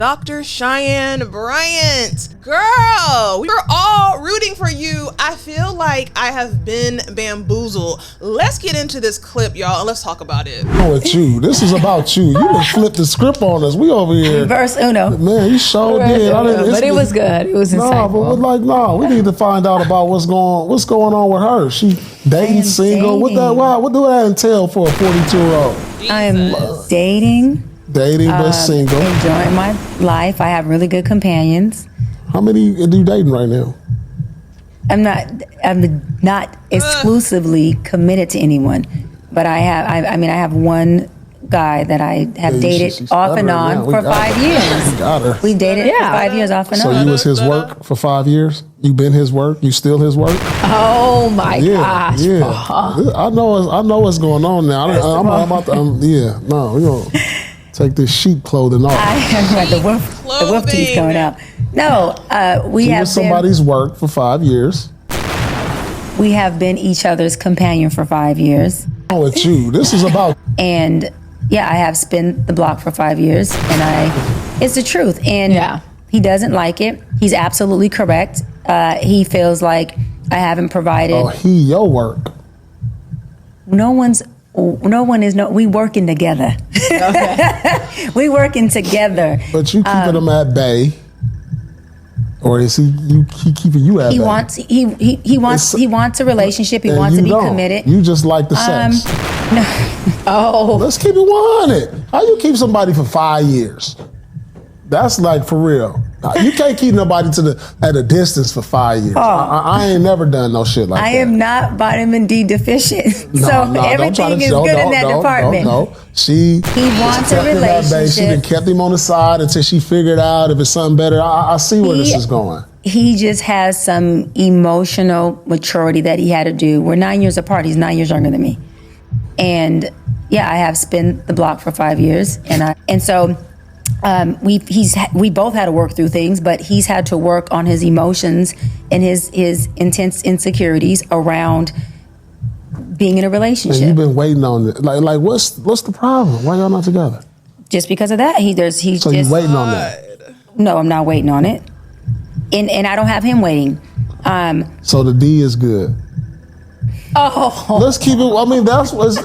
Dr. Cheyenne Bryant. Girl, we were all rooting for you. I feel like I have been bamboozled. Let's get into this clip, y'all, and let's talk about it. Oh, it's you. This is about you. You done flipped the script on us. We over here. Verse uno. Man, you showed did. But it was good. It was insightful. But we need to find out about what's going on with her. She dating, single. dating. What do that entail for a 42-year-old? I'm dating. But single. Enjoying my life. I have really good companions. How many are you dating right now? I'm not exclusively committed to anyone, but I have one guy that I have dated off and on for 5 years. We got her. We dated for 5 years off and on. So you was his work for 5 years? You been his work? You still his work? Oh my gosh. Yeah. I know what's going on now. I'm about to, we're going to take this sheep clothing off. The wolf teeth going out. No, we have been somebody's work for 5 years. We have been each other's companion for 5 years. Oh, it's you. This is about. And yeah, I have spent the block for 5 years, and it's the truth. And he doesn't like it. He's absolutely correct. He feels like I haven't provided. Oh, your work. We working together. Okay. We working together. But you keeping him at bay, or is he keeping you at bay? He wants a relationship. He wants to be committed. You just like the sex. No. Oh. Let's keep it 100. How you keep somebody for 5 years? That's like for real. You can't keep nobody at a distance for 5 years. I ain't never done no shit like that. I am not vitamin D deficient, everything is good in that department. He wants a relationship. She done kept him on the side until she figured out if it's something better. I see where this is going. He just has some emotional maturity that he had to do. We're 9 years apart. He's 9 years younger than me, and I have spent the block for 5 years, and so. We both had to work through things, but he's had to work on his emotions and his intense insecurities around being in a relationship. And you've been waiting on it. Like what's the problem? Why y'all not together? Just because of that, you waiting on that? No, I'm not waiting on it, and I don't have him waiting. So the D is good. Oh, let's keep it. I mean, that's what it's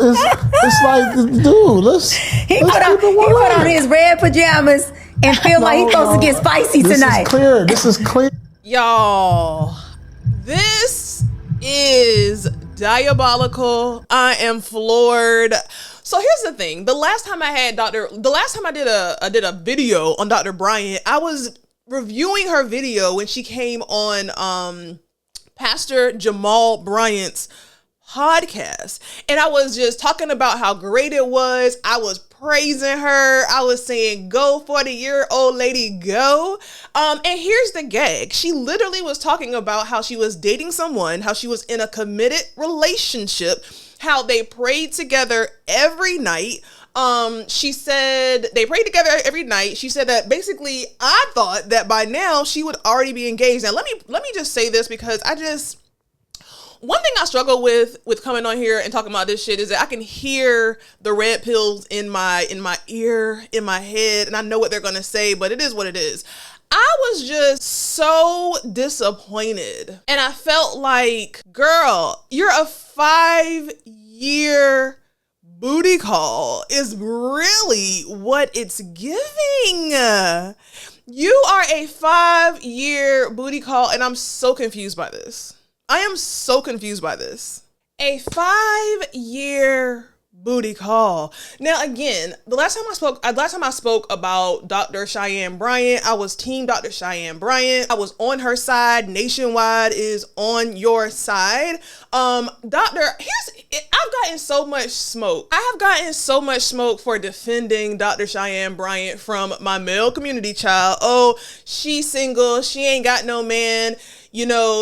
like, dude. He put on his red pajamas and feel like he's supposed to get spicy tonight. This is clear. Y'all, this is diabolical. I am floored. So here's the thing. The last time I did a video on Dr. Bryant, I was reviewing her video when she came on Pastor Jamal Bryant's podcast, and I was just talking about how great it was. I was praising her. I was saying, go 40-year-old lady, go. And here's the gag. She literally was talking about how she was dating someone, how she was in a committed relationship, how they prayed together every night. She said they prayed together every night. She said that basically I thought that by now she would already be engaged. Now let me just say this, because one thing I struggle with coming on here and talking about this shit is that I can hear the red pills in my ear, in my head, and I know what they're gonna say, but it is what it is. I was just so disappointed, and I felt like, girl, you're a 5-year booty call is really what it's giving. You are a 5-year booty call, and I'm so confused by this. I am so confused by this. A 5-year booty call. Now, again, the last time I spoke about Dr. Cheyenne Bryant, I was team Dr. Cheyenne Bryant. I was on her side. Nationwide is on your side. I've gotten so much smoke. I have gotten so much smoke for defending Dr. Cheyenne Bryant from my male community, child. Oh, she's single. She ain't got no man.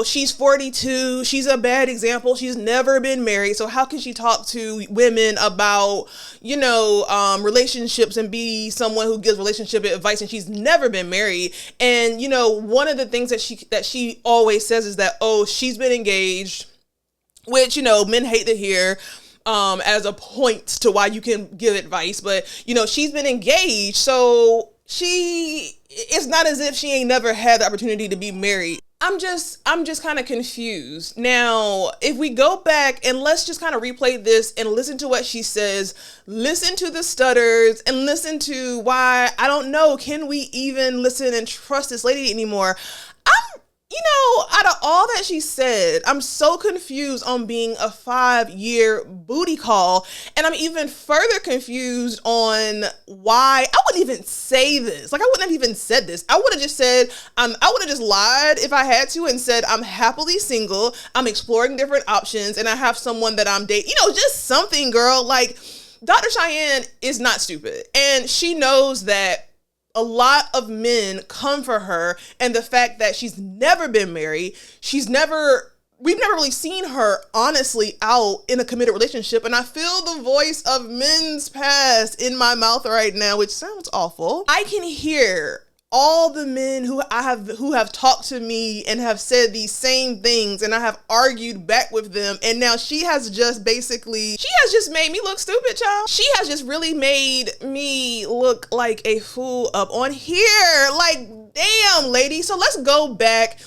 She's 42. She's a bad example. She's never been married. So how can she talk to women about, relationships and be someone who gives relationship advice, and she's never been married? And, one of the things that she always says is that, oh, she's been engaged, which, men hate to hear. As a point to why you can give advice, but she's been engaged, so she it's not as if she ain't never had the opportunity to be married. I'm just kind of confused. Now, if we go back and let's just kind of replay this and listen to what she says, listen to the stutters and listen to why, I don't know, can we even listen and trust this lady anymore? Out of all that she said, I'm so confused on being a 5-year booty call. And I'm even further confused on why I wouldn't even say this. Like, I wouldn't have even said this. I would have just said, I would have just lied if I had to and said, I'm happily single. I'm exploring different options and I have someone that I'm dating. Just something, girl. Like, Dr. Cheyenne is not stupid. And she knows that a lot of men come for her, and the fact that she's never been married, we've never really seen her honestly out in a committed relationship. And I feel the voice of men's past in my mouth right now, which sounds awful. I can hear all the men who have talked to me and have said these same things, and I have argued back with them. And now she has just made me look stupid, child. She has just really made me look like a fool up on here. Like, damn, lady. So let's go back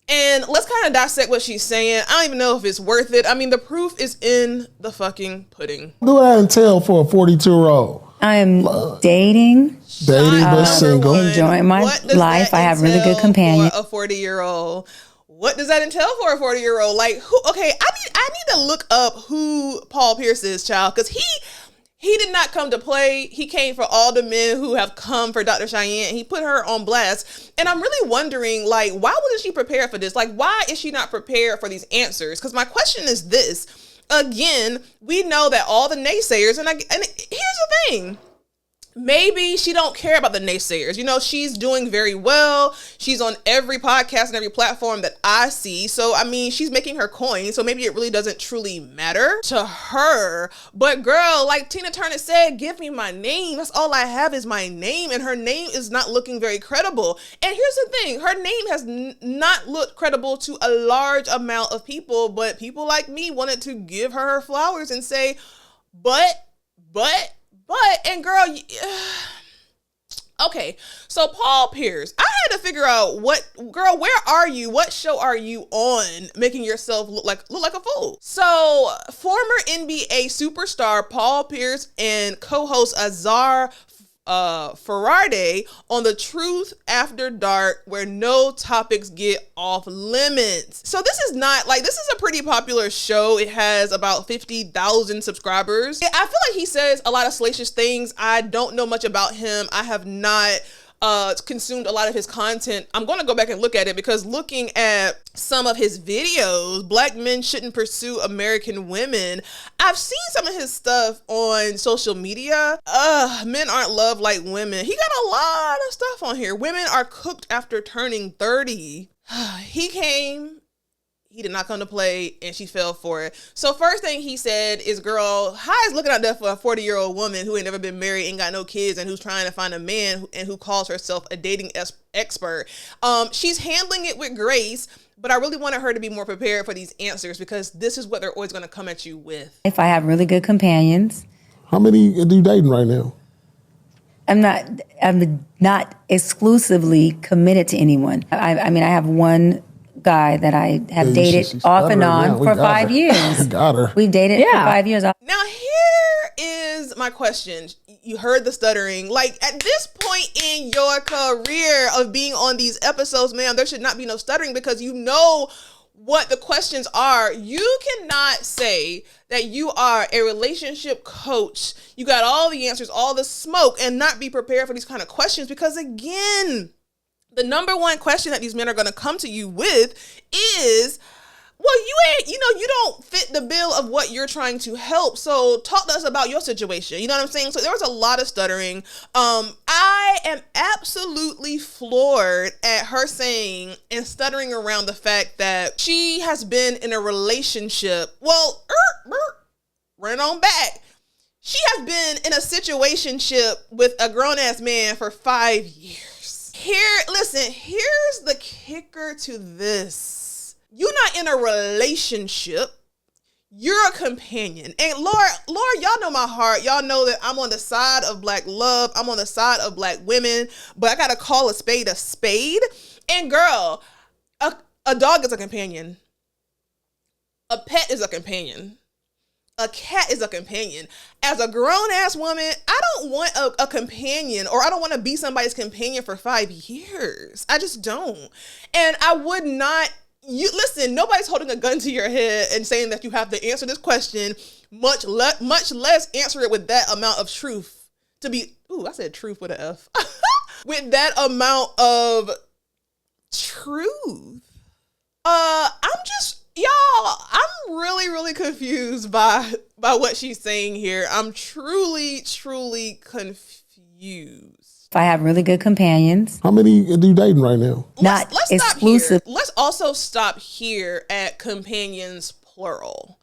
and let's kind of dissect what she's saying. I don't even know if it's worth it. I mean, the proof is in the fucking pudding. What do that entail for a 42-year-old? I am dating but single. Enjoying my life. I have really good companions. For a 40-year-old. What does that entail for a 40-year-old? Like, who? Okay, I need to look up who Paul Pierce is, child, because he did not come to play. He came for all the men who have come for Dr. Cheyenne. He put her on blast. And I'm really wondering, like, why wasn't she prepared for this? Like, why is she not prepared for these answers? Because my question is this. Again, we know that all the naysayers, and here's the thing. Maybe she don't care about the naysayers. She's doing very well. She's on every podcast and every platform that I see. So, I mean, she's making her coin. So maybe it really doesn't truly matter to her. But girl, like Tina Turner said, give me my name. That's all I have is my name. And her name is not looking very credible. And here's the thing. Her name has not looked credible to a large amount of people. But people like me wanted to give her flowers and say, but, and girl, okay, so Paul Pierce, I had to figure out where are you? What show are you on making yourself look like a fool? So former NBA superstar Paul Pierce and co-host Azar Farade on The Truth After Dark, where no topics get off limits. So this is a pretty popular show. It has about 50,000 subscribers. I feel like he says a lot of salacious things. I don't know much about him. I have not consumed a lot of his content. I'm going to go back and look at it because looking at some of his videos, Black Men Shouldn't Pursue American Women, I've seen some of his stuff on social media. Men aren't loved like women. He got a lot of stuff on here. Women are cooked after turning 30. He did not come to play, and she fell for it. So first thing he said is, girl, how is looking out there for a 40-year-old woman who ain't never been married, ain't got no kids, and who's trying to find a man and who calls herself a dating expert. She's handling it with grace, but I really wanted her to be more prepared for these answers because this is what they're always going to come at you with. If I have really good companions. How many are you dating right now? I'm not exclusively committed to anyone. I mean, I have one guy that I have dated off and on for 5 years. Got her. We've dated for 5 years. Now here is my question. You heard the stuttering. Like, at this point in your career of being on these episodes, ma'am, there should not be no stuttering because you know what the questions are. You cannot say that you are a relationship coach. You got all the answers, all the smoke, and not be prepared for these kind of questions because, again, the number one question that these men are going to come to you with is, well, you don't fit the bill of what you're trying to help. So talk to us about your situation. You know what I'm saying? So there was a lot of stuttering. I am absolutely floored at her saying and stuttering around the fact that she has been in a relationship. Well, run on back. She has been in a situationship with a grown-ass man for 5 years. Here's the kicker to this. You're not in a relationship. you're a companion. And Lord, y'all know my heart. Y'all know that I'm on the side of Black love. I'm on the side of Black women, but I gotta call a spade a spade. And girl, a dog is a companion. A pet is a companion. A cat is a companion. As a grown-ass woman, I don't want a companion, or I don't want to be somebody's companion for 5 years. I just don't. And I would not, listen, nobody's holding a gun to your head and saying that you have to answer this question, much less answer it with that amount of truth. I said truth with an F. With that amount of truth. I'm really, really confused by what she's saying here. I'm truly, truly confused. If I have really good companions. How many are you dating right now? Not let's exclusive. Stop here. Let's also stop here at companions, plural.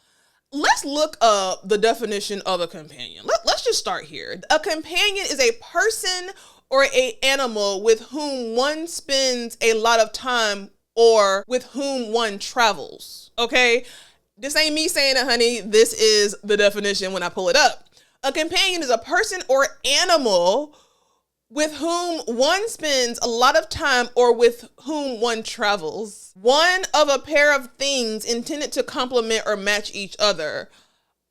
Let's look up the definition of a companion. Let's just start here. A companion is a person or an animal with whom one spends a lot of time or with whom one travels. Okay? This ain't me saying it, honey. This is the definition when I pull it up. A companion is a person or animal with whom one spends a lot of time or with whom one travels. One of a pair of things intended to complement or match each other.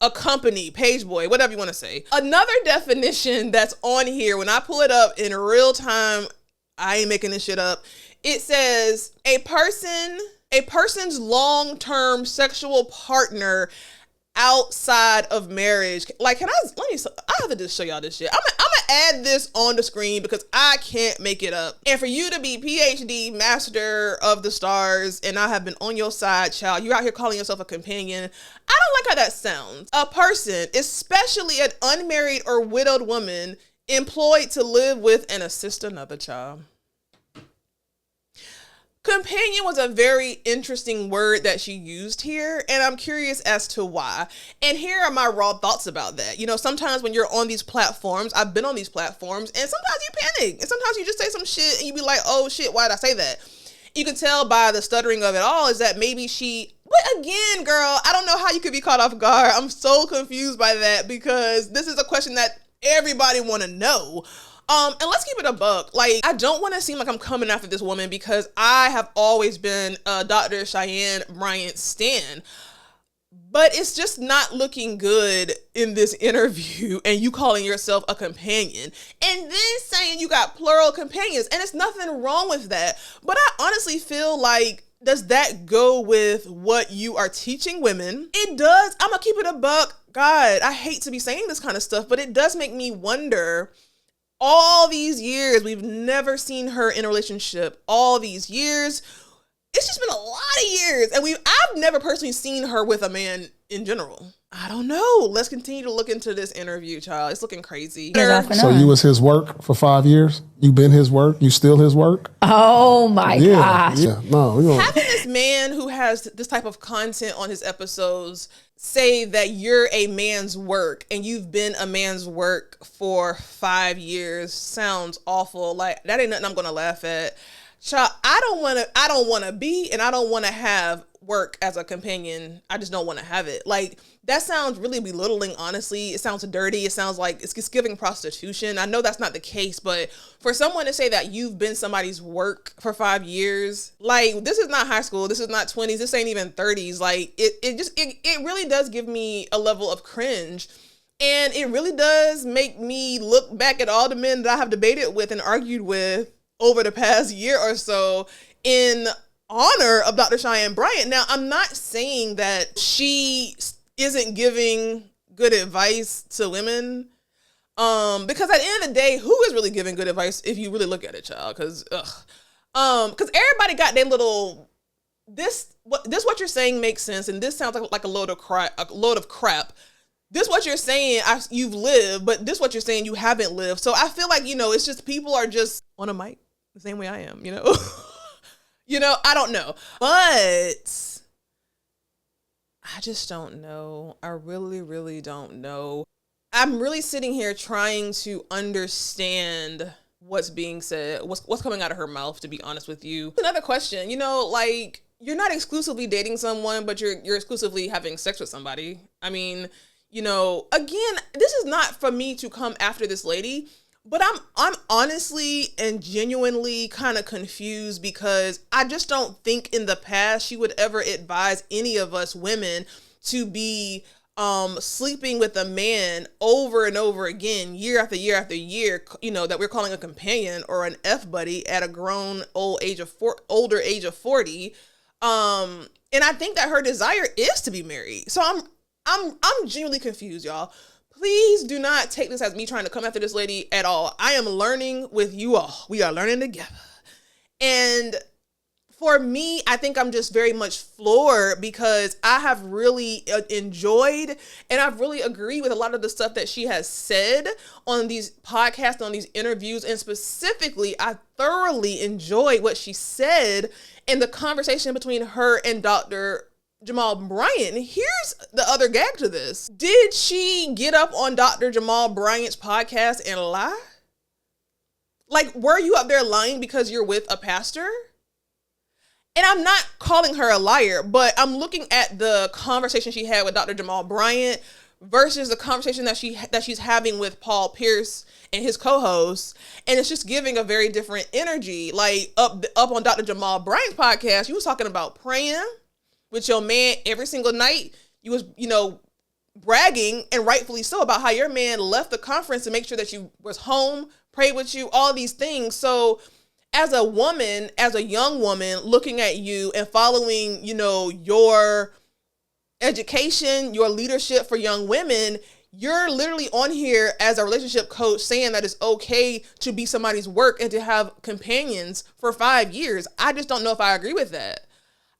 A company, page boy, whatever you want to say. Another definition that's on here, when I pull it up in real time, I ain't making this shit up. It says a person's long-term sexual partner outside of marriage. Like, I have to just show y'all this shit. I'm gonna add this on the screen because I can't make it up. And for you to be PhD, master of the stars, and I have been on your side, child, you're out here calling yourself a companion. I don't like how that sounds. A person, especially an unmarried or widowed woman, employed to live with and assist another child. Companion was a very interesting word that she used here, and I'm curious as to why. And here are my raw thoughts about that. You know, sometimes when you're on these platforms, I've been on these platforms, and sometimes you panic, and sometimes you just say some shit, and you be like, oh shit, why did I say that? You can tell by the stuttering of it all is that maybe but again, girl, I don't know how you could be caught off guard. I'm so confused by that because this is a question that everybody want to know. And let's keep it a buck. Like, I don't want to seem like I'm coming after this woman because I have always been Dr. Cheyenne Bryant stan. But it's just not looking good in this interview and you calling yourself a companion. And then saying you got plural companions. And it's nothing wrong with that. But I honestly feel like, does that go with what you are teaching women? It does. I'm going to keep it a buck. God, I hate to be saying this kind of stuff, but it does make me wonder. All these years, we've never seen her in a relationship. All these years, it's just been a lot of years. And I've never personally seen her with a man in general. I don't know. Let's continue to look into this interview, child. It's looking crazy. So you was his work for 5 years? You been his work? You still his work? Oh my gosh. Yeah. No, having this man who has this type of content on his episodes say that you're a man's work and you've been a man's work for 5 years sounds awful. Like, that ain't nothing I'm gonna laugh at. Child, I don't want to be, and I don't want to have work as a companion. I just don't want to have it. Like, that sounds really belittling, honestly. It sounds dirty. It sounds like it's giving prostitution. I know that's not the case, but for someone to say that you've been somebody's work for 5 years, like, this is not high school. This is not 20s. This ain't even 30s. Like, it really does give me a level of cringe. And it really does make me look back at all the men that I have debated with and argued with over the past year or so in honor of Dr. Cheyenne Bryant. Now, I'm not saying that she isn't giving good advice to women, because at the end of the day, who is really giving good advice if you really look at it, child? Because everybody got their little what you're saying makes sense, and this sounds like a load of crap. This what you're saying you've lived, but this what you're saying you haven't lived. So I feel like, it's just people are just on a mic the same way I am, I don't know. But I just don't know. I really, really don't know. I'm really sitting here trying to understand what's being said, what's coming out of her mouth, to be honest with you. Another question, you're not exclusively dating someone, but you're exclusively having sex with somebody. I mean, again, this is not for me to come after this lady, but I'm honestly and genuinely kind of confused because I just don't think in the past she would ever advise any of us women to be sleeping with a man over and over again, year after year after year, that we're calling a companion or an F buddy at a grown older age of 40. And I think that her desire is to be married. So I'm genuinely confused, y'all. Please do not take this as me trying to come after this lady at all. I am learning with you all. We are learning together. And for me, I think I'm just very much floored because I have really enjoyed and I've really agreed with a lot of the stuff that she has said on these podcasts, on these interviews. And specifically, I thoroughly enjoyed what she said in the conversation between her and Dr. Jamal Bryant. Here's the other gag to this. Did she get up on Dr. Jamal Bryant's podcast and lie? Like, were you up there lying because you're with a pastor? And I'm not calling her a liar, but I'm looking at the conversation she had with Dr. Jamal Bryant versus the conversation that she's having with Paul Pierce and his co-hosts, and it's just giving a very different energy. Like up on Dr. Jamal Bryant's podcast, you was talking about praying with your man every single night. You was, bragging, and rightfully so, about how your man left the conference to make sure that you was home, prayed with you, all these things. So as a woman, as a young woman, looking at you and following, your education, your leadership for young women, you're literally on here as a relationship coach saying that it's okay to be somebody's work and to have companions for 5 years. I just don't know if I agree with that.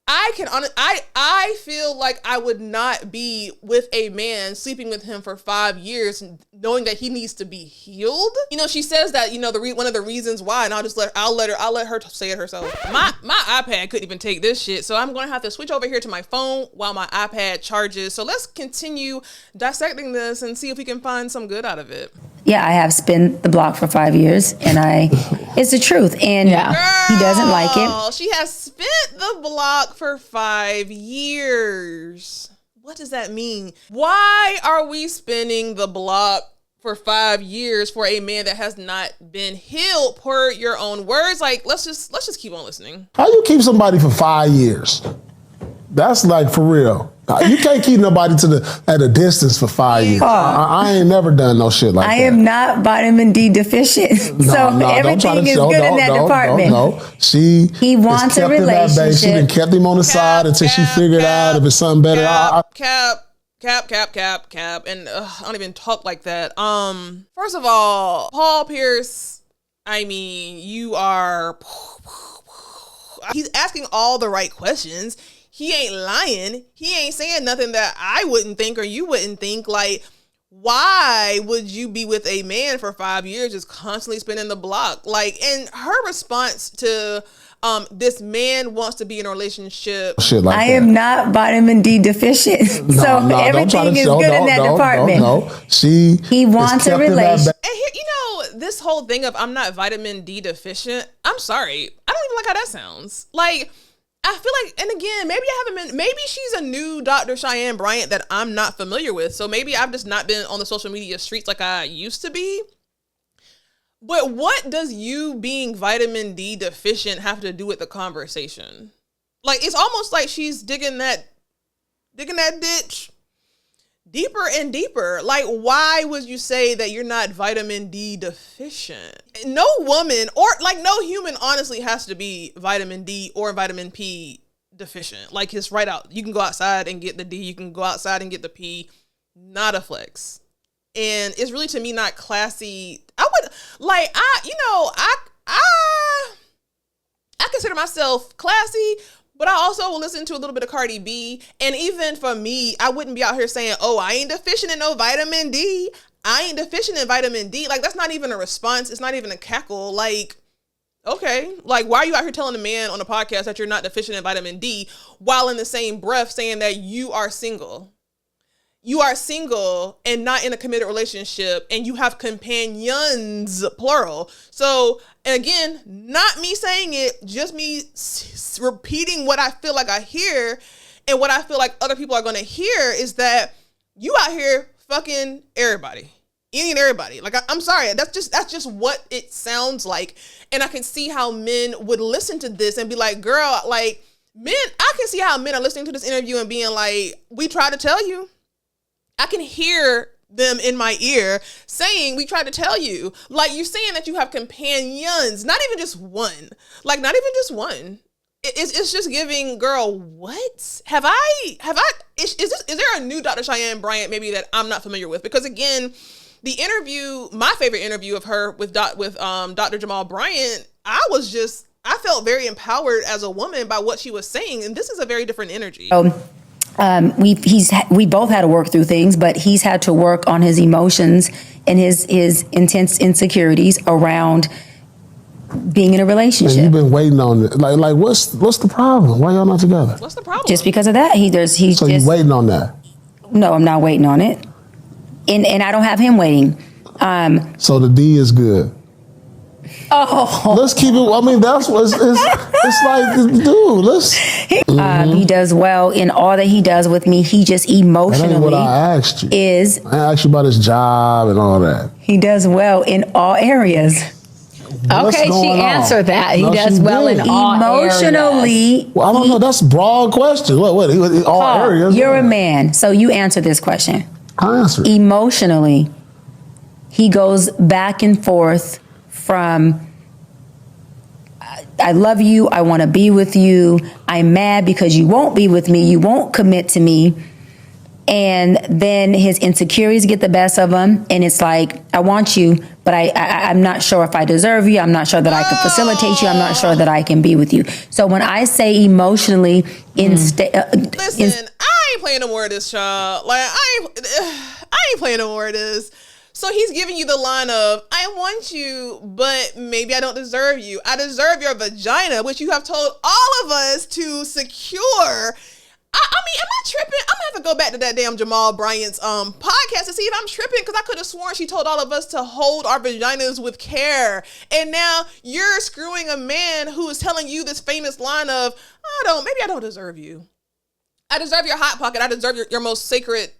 I feel like I would not be with a man sleeping with him for 5 years knowing that he needs to be healed. She says that, one of the reasons why, and I'll let her say it herself. My iPad couldn't even take this shit. So I'm going to have to switch over here to my phone while my iPad charges. So let's continue dissecting this and see if we can find some good out of it. Yeah, I have spent the block for 5 years, and it's the truth. And he doesn't like it. She has spent the block for 5 years. What does that mean? Why are we spinning the block for 5 years for a man that has not been healed, per your own words? Like, let's just keep on listening. How you keep somebody for 5 years? That's like for real. You can't keep nobody at a distance for 5 years. I ain't never done no shit like that. I am not vitamin D deficient. Everything is good in that department. No. He wants a relationship. She been kept him on the side until she figured out if it's something better. Cap. And I don't even talk like that. First of all, Paul Pierce, I mean, he's asking all the right questions. He ain't lying. He ain't saying nothing that I wouldn't think or you wouldn't think. Like, why would you be with a man for 5 years just constantly spinning the block? Like, and her response to this man wants to be in a relationship. I am not vitamin D deficient. Everything is good in that department. He wants a relationship. And here, this whole thing of I'm not vitamin D deficient, I'm sorry. I don't even like how that sounds. Like, I feel like, and again, maybe she's a new Dr. Cheyenne Bryant that I'm not familiar with. So maybe I've just not been on the social media streets like I used to be. But what does you being vitamin D deficient have to do with the conversation? Like, it's almost like she's digging that ditch deeper and deeper. Like, why would you say that you're not vitamin D deficient? No woman or like no human honestly has to be vitamin D or vitamin P deficient. Like, it's right out. You can go outside and get the D. You can go outside and get the P. Not a flex. And it's really, to me, not classy. I consider myself classy, but I also will listen to a little bit of Cardi B. And even for me, I wouldn't be out here saying, oh, I ain't deficient in no vitamin D. I ain't deficient in vitamin D. Like, that's not even a response. It's not even a cackle. Like, okay. Like, why are you out here telling a man on a podcast that you're not deficient in vitamin D while in the same breath saying that you are single? you are single and not in a committed relationship and you have companions, plural. So again, not me saying it, just me repeating what I feel like I hear, and what I feel like other people are going to hear is that you out here fucking everybody, eating everybody. Like, I'm sorry, that's just what it sounds like. And I can see how men would listen to this and be like, girl, like, men, I can see how men are listening to this interview and being like, we tried to tell you. I can hear them in my ear saying, we tried to tell you. Like, you're saying that you have companions, not even just one. Like, not even just one. It's just giving, girl, what? Is there a new Dr. Cheyenne Bryant maybe that I'm not familiar with? Because again, the interview, my favorite interview of her with Dr. Jamal Bryant, I felt very empowered as a woman by what she was saying. And this is a very different energy. We both had to work through things, but he's had to work on his emotions and his intense insecurities around being in a relationship. And you've been waiting on it. Like what's the problem? Why y'all not together? What's the problem? Just because of that, So you waiting on that? No, I'm not waiting on it, and I don't have him waiting. So the D is good. Oh, let's keep it. I mean, that's what it's like, dude. Let's. He does well in all that he does with me. He just emotionally. That ain't what I asked you. I asked you about his job and all that. He does well in all areas. Okay, she answered that. He does well in all emotionally. Areas. Well, I don't know. That's a broad question. What all areas? You're a man, so you answer this question. I answer. Emotionally, he goes back and forth from I love you, I want to be with you, I'm mad because you won't be with me, you won't commit to me. And then his insecurities get the best of him, and it's like, I want you, but I'm not sure if I deserve you, I'm not sure that I can facilitate you, I'm not sure that I can be with you. So when I say emotionally, listen, I ain't playing no more of this, child. Like, I ain't playing no more of this. So he's giving you the line of, I want you, but maybe I don't deserve you. I deserve your vagina, which you have told all of us to secure. I mean, am I tripping? I'm gonna have to go back to that damn Jamal Bryant's podcast to see if I'm tripping, because I could have sworn she told all of us to hold our vaginas with care. And now you're screwing a man who is telling you this famous line of, maybe I don't deserve you. I deserve your hot pocket. I deserve your most sacred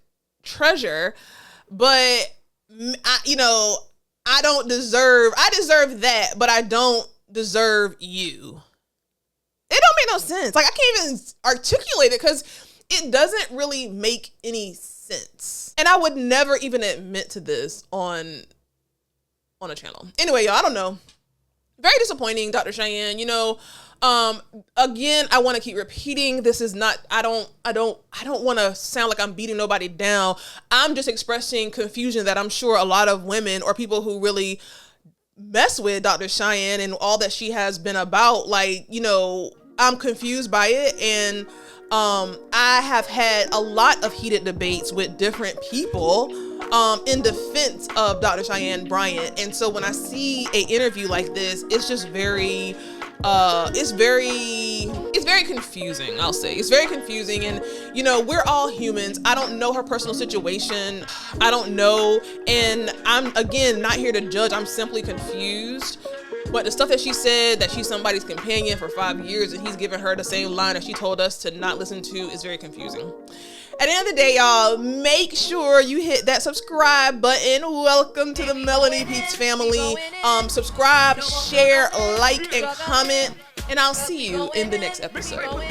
treasure, but I deserve that, but I don't deserve you. It don't make no sense. Like, I can't even articulate it because it doesn't really make any sense. And I would never even admit to this on a channel. Anyway, y'all, I don't know. Very disappointing, Dr. Cheyenne. Again, I want to keep repeating, this is not, I don't want to sound like I'm beating nobody down. I'm just expressing confusion that I'm sure a lot of women or people who really mess with Dr. Cheyenne and all that she has been about, I'm confused by it. And I have had a lot of heated debates with different people in defense of Dr. Cheyenne Bryant. And so when I see an interview like this, it's just very it's very confusing. I'll say it's very confusing. And we're all humans. I don't know her personal situation. I don't know. And I'm, again, not here to judge. I'm simply confused. But the stuff that she said, that she's somebody's companion for 5 years and he's giving her the same line that she told us to not listen to, is very confusing. At the end of the day, y'all, make sure you hit that subscribe button. Welcome to the Melanie Peeps family. Subscribe, share, like, and comment. And I'll see you in the next episode.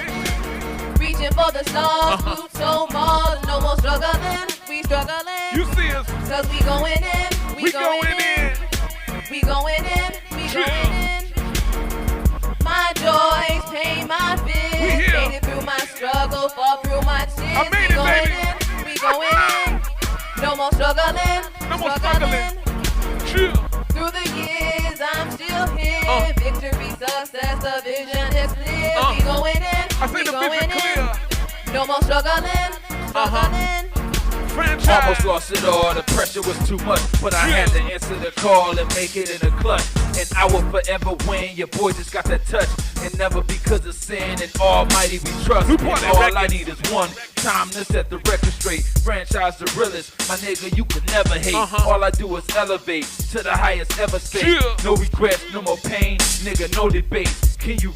Reaching for the stars, so more, no more struggling. We struggling. You see us. Cause we going in. We going in. We going in. We going in. My joys, pain, my fears. Made it through my struggle, fall through my tears. I made it, baby. We going in. No more struggling. No more struggling. Chill. Through the years, I'm still here. Victory, success, the vision is clear. We going in. I see the vision clear. No more struggling. franchise. Almost lost it all, the pressure was too much, but I had to answer the call and make it in a clutch. And I will forever win, your boy just got that touch. And never because of sin, and almighty we trust. And all I need is one time to set the record straight. Franchise the realest, my nigga, you can never hate. All I do is elevate to the highest ever state. No regrets, no more pain, nigga, no debate. Can you